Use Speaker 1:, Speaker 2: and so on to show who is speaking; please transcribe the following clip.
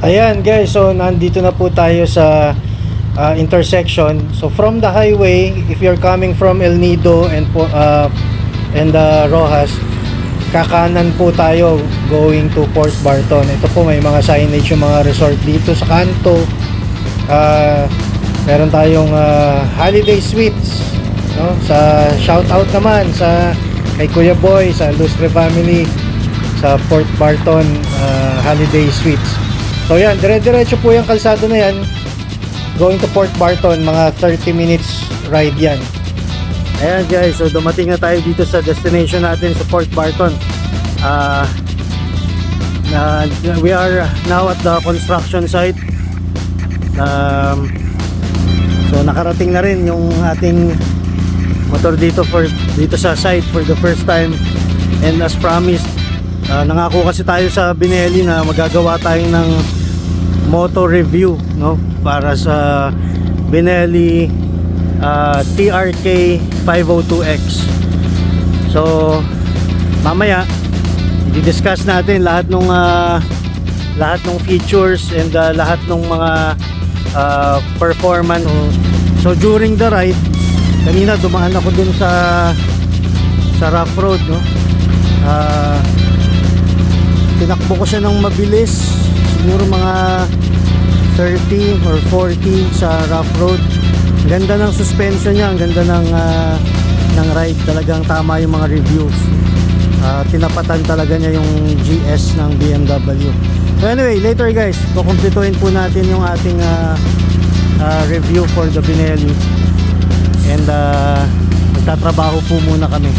Speaker 1: Ayan guys, so nandito na po tayo sa intersection. So from the highway, if you're coming from El Nido and Rojas, kakanan po tayo going to Port Barton. Ito po, may mga signage yung mga resort dito sa kanto. Meron tayong holiday suites, no? Sa shout out naman sa kay Kuya Boy, sa Lustre family, sa Port Barton holiday suites. So yan, dire-diretso po yung kalsado na yan going to Port Barton, mga 30 minutes ride yan. Ayan guys, so dumating na tayo dito sa destination natin sa Port Barton. We are now at the construction site. So nakarating na rin yung ating motor dito sa site for the first time. And as promised, nangako kasi tayo sa Binelli na magagawa tayo ng motor review, no, para sa Binelli TRK 502X. So mamaya i-discuss natin lahat ng features and lahat ng mga performance. So during the ride, kanina dumaan ako dun sa rough road, no. Tinakbo ko siya ng mabilis, siguro mga 30 or 40 sa rough road. Ganda ng suspension niya, ang ganda ng ride, talagang tama yung mga reviews. Tinapatan talaga niya yung GS ng BMW. So anyway, later guys, kukumpletuhin po natin yung ating review for the Binelli. And magtatrabaho po muna kami.